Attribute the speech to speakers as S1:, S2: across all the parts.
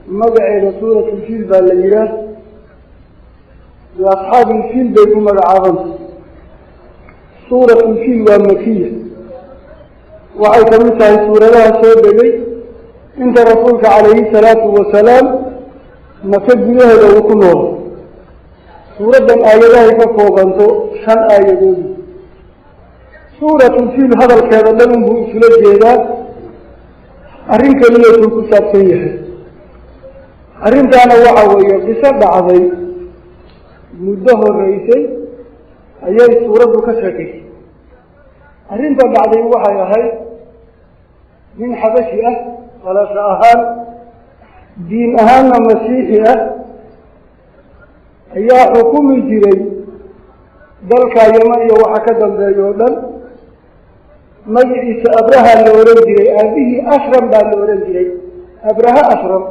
S1: مجعل سورة الفيل بالليلة لأصحاب الفيل بيكم العظم. سورة الفيل والمكية وعيك مثل سورة لها سودة عند رسولك عليه الصلاة والسلام مكد بها لو كله سورة آية كفوغانتو شان آية دول سورة الفيل هذا الكلام لهم هو في الجيدات أرين كلمة كساب سيئة أرين كان وعوية بسبب عظيم مده الرئيسي أيها سورة كسركي أرين كان بعد وحي هاي من حبشية ولا شاهان دين أهان مسيحية أيها حكومة جري ذلك يمن وحكذا بيودا مجلس أبرها اللورنجري أبيه أشرم باللورنجري أبرها أشرم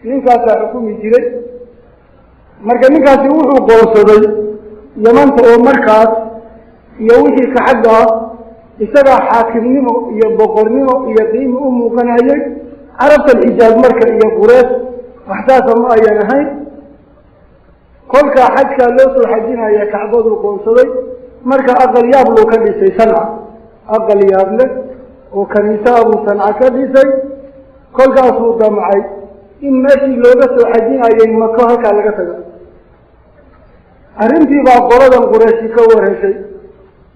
S1: نكاس حكومي جري مركز نكاس يوحو قوصدي يمن تقو مركز يوحي كحقها يسرع حاكم نمو يبقر نمو يقيم أمو كان هاي عرفت الإجاز مركز يقورات واحداثا ما ينهي كل حد كان لوصل حجينها يا كعبود القوصدي مركز أقل يابلو كان يسي سنع أقل يابلك وكنيسة أبو صنعة كديسي كل قاسو معي إن ماشي لوغسو حجين أي مكوها كالغسل أرنتي با قردا قريشي كورهشي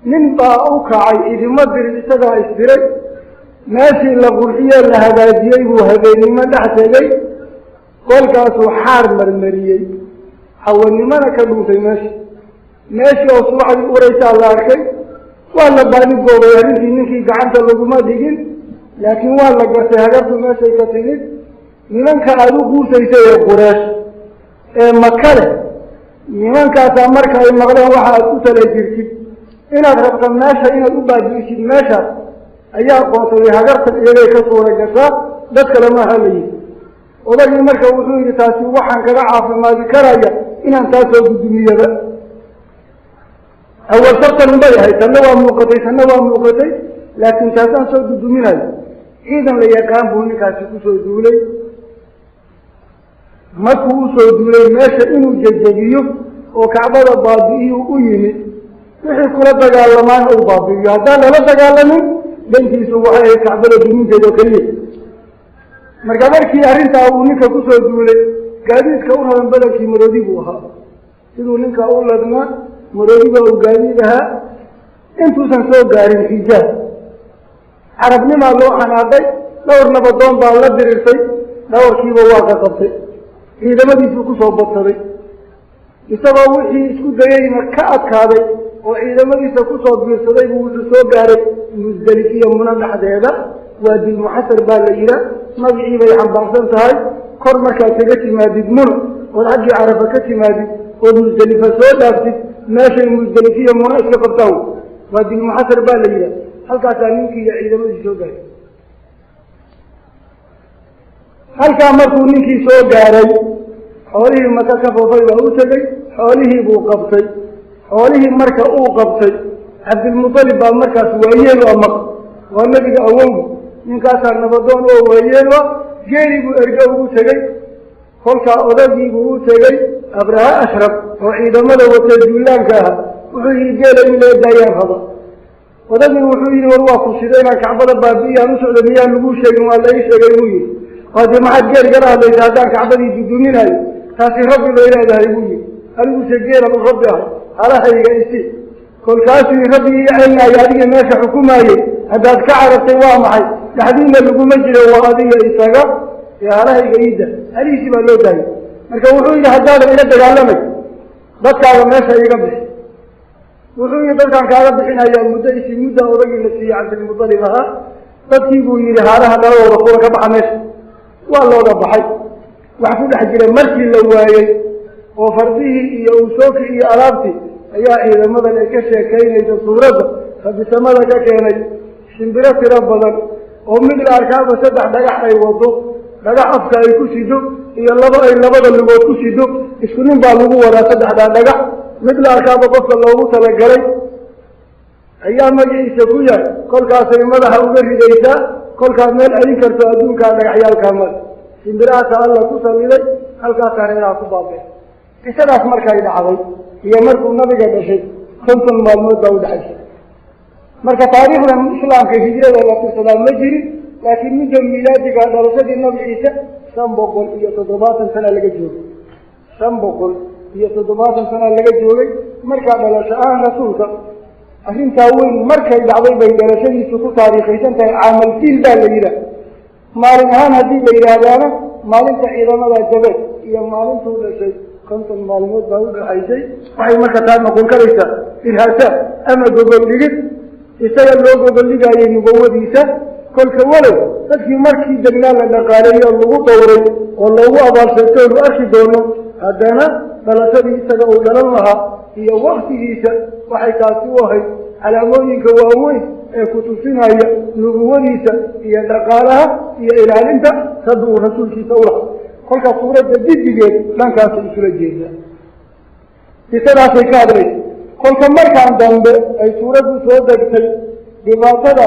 S1: من با أوكعي إذا مدر إساقا إسبري ماشي لغرحية لهداجيه وهبيني ما تحتاجي كل قاسو حار مرمريي حواني ما نكدوسي ماشي وصوحة القريشة الله أركي والله باني قوة يريدي نكي قعنت اللقمة ديجين لكن والله قرسي هدفت ماشي كتنين لمن كان أدوكو سيسي قراش مكالة لمن كان تأمرك أي مغلق واحد أتوتل جيركي إنا تربط الناشا إنا أبا جيشي الناشا أيها قوتي هدفت إليك صورة جسا ذاتك لما هلي وذلك المركة وحوي لتاسي وحن كرعا فيما ذكرها إنا انتاسوا بالدنيا أول شرط من بيها سنوى موقتي لكن تاسان سود الدنيا إذا ليكان بوني كاسكو سودولي مكو سودولي ماشا إنو ججبيو وكعبادة بابيو ويمي وحي كلا تقالمان أو بابيو هذا لا تقالمين بنتي سوحي كعبادة دنيا جدوكي مركبركي أرنتا ونكا كو سودولي قاديس كونها من بلكي مروديبوها إذو نكا أولادنا مروديبا وقاديدها انتو سنسو قارين حجاب عربني ما لو حناقي دور نبضون بالله درسي دور كيبا واقع قبطي إذا ما بيسوكو صوبت صدي يسوى وحي اسكو دايما كأدكادي وإذا ما بيسوكو صوبت صدي بوسو قاري مزدلفية منادح هذا وادي المحسر بالليلة ما بيعيبا عن بعضان تهاي كورمكا تجتي ما بيدمر والعجي عرفكتي ما بي والمزدلفة سودافتي ماشي المزدلفية مناسكة قبطاو وادي المحسر بالليلة هل كان منك إذا ما يسوق هل كان مركو منك يسوق علي حوله ما كفوا في وأوتي حوله بو قبطي حوله مركا أو قبطي عبد المطلب مركا سويين وأمق والنبي أوله من كاسر نبضون أو ويين وجيري بو إرجع أوتي كل كأولادي بو أوتي أبرها أشرب وعيد مدى وتجولان كها وحي جيل من الديان هذا ودني وحوي ورواق الشدينا كعبة بابية نسعد مياه نقوشة ولا يشتغل يقولي هذا ما حد جال قرأ ليس هذا كعبة يجدونين هاي تاسي ربي بينا هذا يقولي أنا سجيل من ربها على هاي قيسي كل كاسي ربي يعلنا يهدي ماشي حكومة هذا كعرة طوام معي لحدين اللي مجرى وهذه إساقة يا على هاي قيدة هذه شبه لو داي مركا وحوي لحداد إلى الدجالمي بس على ماشي يقبل وحوي dadkan kaaga bixinaya muddo isii muddo odagii la siiyay Cabdi Mudalib ahaa dadkii buu yiri haaraha dhalooda kuwa ka baxa meesha waa looga baxay wax ku dhex jira markii la waayay oo fardihii iyo usooki iyo alaabtii ayaa ciidamadan ay ka sheekaynaysa suuradda fadhisamada ka keenay shimbiro tiro badan oo mid la arkaaba saddex dhagax ay wado dhagax afka ay ku sido iyo laba ay labada lugood ku sido isku nin baa lagu wadaa saddexda dhagax مثل أركاب قصة الله تلقلي أيام جيسة كويا كل كاسر مدح وغير جيسة كل كامل أي كرتو أدون كان عيال كامل shimbirahaasa alla ku sallilay halkaas hareeraha ku baabeen qisadaas markay dhacday iyo markuu nabiga dhashay 50 maalmood baa u dhaxaysay marka taariikhdan islaamka hijrada la tirsadaa ma jirin laakiin midda miilaadiga dhalashadii nabi ciise 570 sano laga joogay 570 sano laga joogay markaa dhalasho aan rasuulka arrintaa weyn markay dhacday bay dhalashadiisu ku taariikhaysan tahay caamal fiil baa la yidhaah maalin ahaan haddii la yidhaahdaana maalinta ciidamada jabeed iyo maalintuu dhashay 50 maalmood baa u dhaxaysay waxay marka taa noqon karaysaa irhaasaad ama gogol dhigid isaga loo gogol dhigayay nubawadiisa kolka walow dadkii markii degnaa la dhaqaaleeyo lagu dowray oo loogu abaalsheegtay lu arki doono haddana dhalashadii isaga uu dhalan lahaa iyo waktigiisa waxay taasi u ahayd calaamooyinka waaweyn ee ku tusinaya nubuwadiisa iyo dhaqaalaha iyo ilaalinta rabbi uu rasuulkiisa u lahaa kolka suuradda didigeed dhankaasay isula jeedaa qisadaasay ka hadlaysa kolka markaan dambe ay suuraddu soo degtay dhibaatada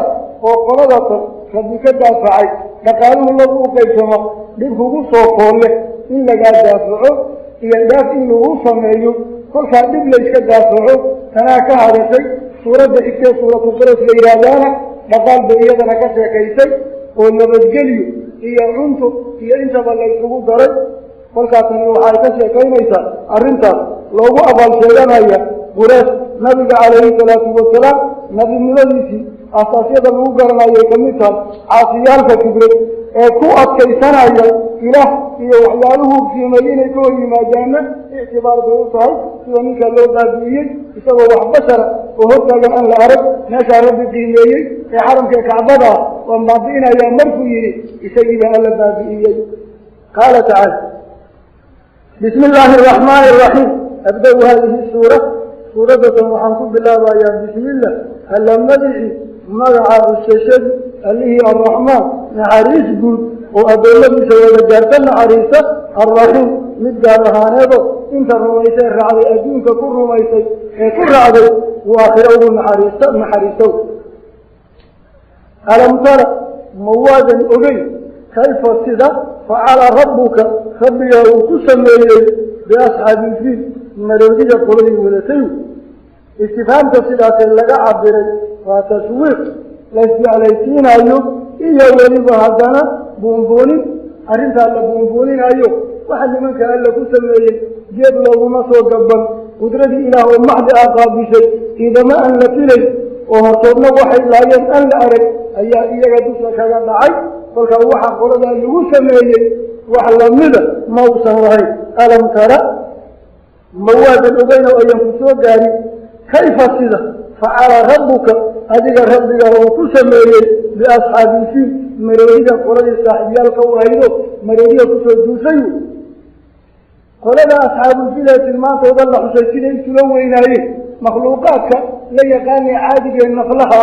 S1: oo qoladatan rabbi ka daafacay dhaqaaluhu lagu u qaybsamo dhib kugu soo koolle in lagaa daafaco iyo dhaaf in lagu sameeyo kolkaa dhib layska daafaco tanaa ka hadashay suuradda xigtee suuratu qaras la yidhaahdaana dhaqaal bay iyadana ka sheekaysay oo nabadgelyo iyo cunto iyo intaba laysugu daray kolkaasani waxay ka sheekaynaysaa arrintaas loogu abaal sheeganaya quraysh nabiga calayhi salaatu wasalaam nabinimadiisii asaasyada lagu garanayay ka mid tahay caasiyaalka kibray ee ku adkaysanaya ilaah iyo waxyaaluhu qiimeeyey inay ka hor yimaadaana ictibaar bay u tahay sida ninka loo baabi'iyey isagoo wax bashara oo hortaagan aan la arag meeshaa rabbi qiimeeyey ee xaramka kacbada waan baabi'inayaa markuu yidhi isagii baa alla baabi'iyey qaala tacaala bismi illaahi araxmaani araxiim abda-u haadihi suuradatan waxaan ku bilaabayaa bismillah alla madici magaca ushashadi allihii arraxmaan naxariis guud oo adoomadiisa wada gaarta naxariista arraxiim mid gaar ahaaneedo inta rumaysay raacday adduunka ku rumaysay ee ku raacday uu aakhiro ugu naxariisow alam tara ma waadan ogeyn kayfa sida facala rabbuka rabbigaa uu ku sameeyey biasxaabilfiil maroodiga qoladii wadatay istifhaamta sidaasee laga cabiray waa tashwiiq laysjeclaysiinayo iyo weliba haddana buunbuunin arrintaa la buunbuuninayo waxa nimanka alla ku sameeyey geed looguma soo gaban qudradii ilaah oo maxdi ah qaabishay ciidamo aan la filay oo hortoodna waxay laayeen aan la arag ayaa iyaga dusha kaga dhacay kolkaa waxa qoladaa lagu sameeyey wax lamida ma usan lahayn alam tara ma waadan ogeyno ayan ku soo gaarin kayfa sida facala rabbuka adiga rabbiga uu ku sameeyey biasxaabilfiil maroodiga qoladii saaxiibyaalka u ahaydo maroodiga kusoo duusay qolada asxaabulfiil ee tilmaantooda la xusay siday isula weynaayeen makhluuqaadka la yaqaanay caadigee naqlaha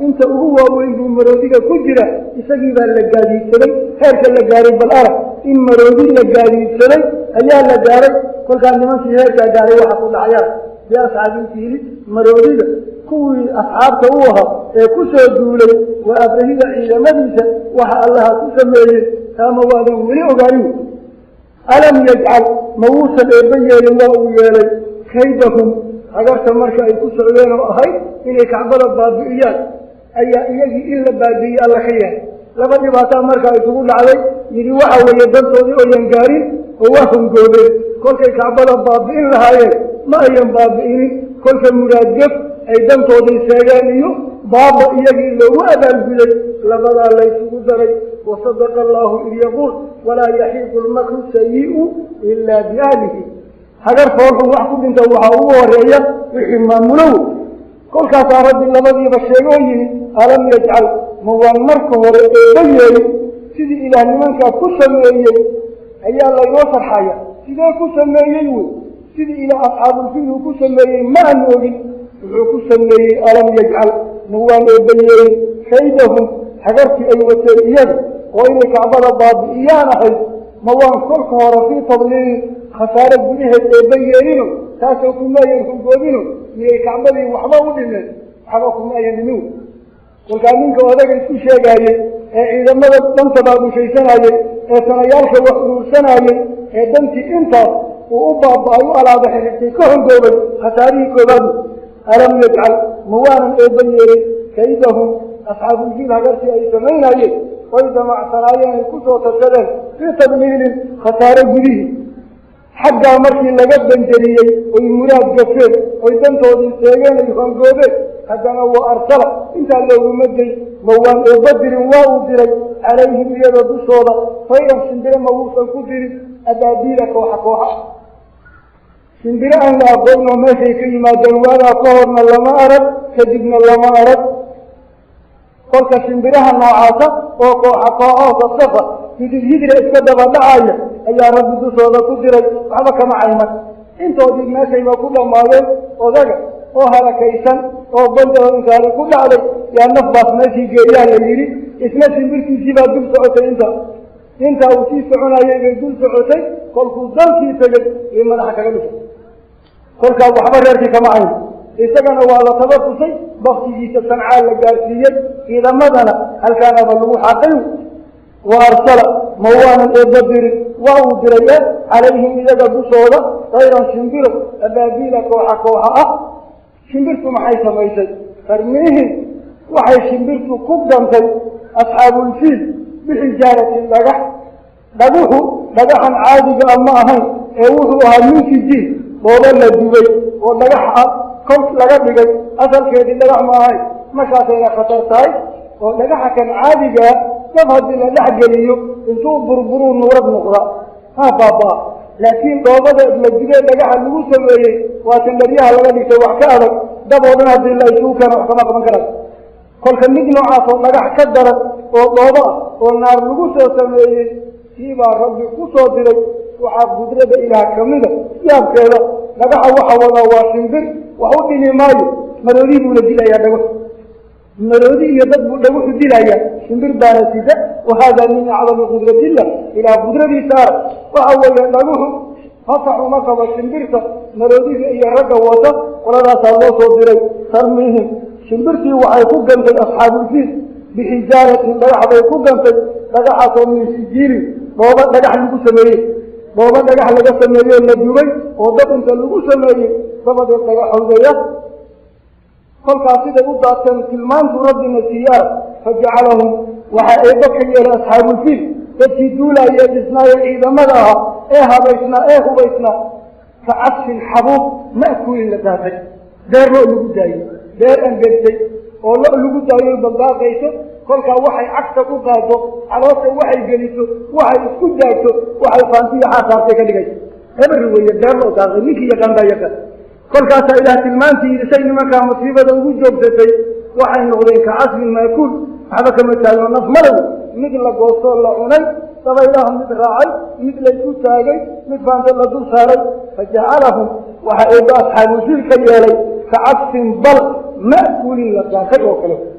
S1: inta ugu waaweyn buu maroodiga ku jira isagii baa la gaadiidsaday heerka la gaaray bal arag in maroodi la gaadiidsaday ayaa la gaaray kolkaa nimankii heerkaa gaaray waxa ku dhacayaan biasxaabilfiili maroodiga kuwii asxaabta u ahaa ee ku soo duulay waa abrahida ciidamadiisa waxa allaha ku sameeyey taama waadan weli ogaanin alam yajcal ma wuusan eebba yeelin waa uu yeelay kaydahum hagarta marka ay ku socdeen oo ahayd inay kacbada baabi'iyaan ayaa iyagii in la baabi'iyey alla ka yahay laba dhibaataa marka isugu dhacday yidhi waxa weeye dantoodii oyan gaarin oo waa hongoobeen kolkay kacbada baabi'in lahaayeen ma ayan baabi'inin kolka muraadgef ay dantoodii seegeen iyo baaba iyagii loogu abaalguday labadaa laysugu daray wasadaqa allaahu id yaquul walaa yaxiiqu lmakru sayi'u ilaa biahlihi hagar foolxun wax ku dhinta waxaa ugu horeeya wixii maamulow kolkaasaa rabbi labadiiba sheegoo yidhi alam yajcal ma waan marka hore eeba yeelin sidii ilaah nimankaa ku sameeyey ayaa laynoo sharxaya sidee ku sameeyey wey sidii ilaah asxaabulfiil uu ku sameeyey ma aan ogin wuxuu ku sameeyey alam yajcal ma waan eeba yeelin kaydahum hagartii ay wateen iyaga oo inay kacbada baabi'iyaan ahayd ma waan kolka hore fii tadliilin khasaare gudaheed eeba yeelino taasoo kuma ayan hungoobino miyay kacbadii waxba u dhimeen waxba kuma ayan dhimin kolkaa ninka odaga isku sheegaayey إذا ماذا تنتبه بشيساناي سنيالك وحلوساناي دنتي انت وأبا بايو على بحرتي كهم دوبي خساري كوبان ألم يجعل موانا إبنيري كيدهم أصحاب الفيل هجرتي أي سمين عليه وإذا مع سرايا الكتوة تسدل في تدمير خسارة بديه حقا مركي لقد بنجريي ويمراد جفير ويدنتو دي سيغان يخان قوبي حقا هو أرسل انت اللي مدي موان إبدر واودري عليهم يرد الصورة فإذا سندر مووسا كدري أدابيرك وحكوها سندر أن لا أقولنا ماشي كلمة جوانا قهرنا لما أرد كذبنا لما أرد قلت سندرها النوعات وحكوها والصفة يجي الهجرة اسكدب الدعاية أي رب الصورة كدري وحبك معيمك انت وديك ماشي ما كل مالين وذلك وهذا كيسان وبلده إنسان كل عليه يا نفضل ماشي جيران يجري اسمه سندرتي سيبا دول سعوتي انت وتي سعونا يقول سعوتي قل فضل في سجد لما نحكى له قل كابو حبر يركي كمعين إستغنى وعلى تبرسي بغتي جيسة سنعال لقاسية إذا مدنا هل كان ظلمه حقيو وأرسل موانا إبدر وأودريات عليهم إذا قدوا صودا غيرا شنبروا أبابيلك وحكوها شنبرتوا محيث ميسد فرميهم وحي شنبرتوا قدمتي أصحاب الفيل بحجارة اللقح لقحا عادي أماهين يوحوها من سجين وظل الدبي ولقحها كنت لقبقي أصل كيدي اللقح ماهين مشاطين خطرتاي ولقحها كان عادي يفهد إلى لحقليو انتو بربرون ورد نقرأ ها بابا لكن دوبدا المجدية لقحها اللي سميه واتنبريها لغدي سوحكارك دبودنا هذه الله يسوكا وحكمك من كرك كل كميد نوعاته لقح كدرت وضوضاء والنار لغوسه سميه سيبا ربي قصو دلي وحاب قدرة إله كميدة سياب كذا لقح وحوضا واشنبر وحوضي لمايو مروريد ولدي يا دقوة مرودي يدب دغه ديلايا شنبر بارسيده وهذا من اعظم قدرة الله الى قدرة صار وهو دغه فتحوا مكه شنبرته مرودي iyo raga wada qoladaas loo soo diray sarmihin شنبرتي waxay ku gantay asxaabulkiis bixijaarati dhagaxday ku gantay dhagaxaas min sijiiri booba dhagax lagu laga sameeyay la dubay oo dad inta lagu sameeyay dabada dhagaxowdaya كل قاصدة وضعتهم كلمان رب النسيار فجعلهم وحائبك إلى أصحاب الفيل تجدولا يجسنا إذا مدها إيها بيتنا إيه بيتنا كعصف الحبوب مأكول لذاتك دير له لقدائي دير أنجلتي والله لقدائي البلداء غيثه كل وحي عكسك وقاده على وقت وحي جليسه وحي اسكدايته وحي فانتيه حاساتك لغاية هبر روية دير له داغي ميكي يقان دايكا كل كاسا إلى تلمانتي شيء ما كان مصيبة وجوب ذاتي وحي نغضين كعصف المأكول هذا كما كان نفمره مثل قوصة اللعنين طبعا إلهم مثل راعي مثل يسوس تاقي مثل فانت الله دول ساري فجعلهم وحي أصحاب الفيل كيالي كعصف بل مأكول لك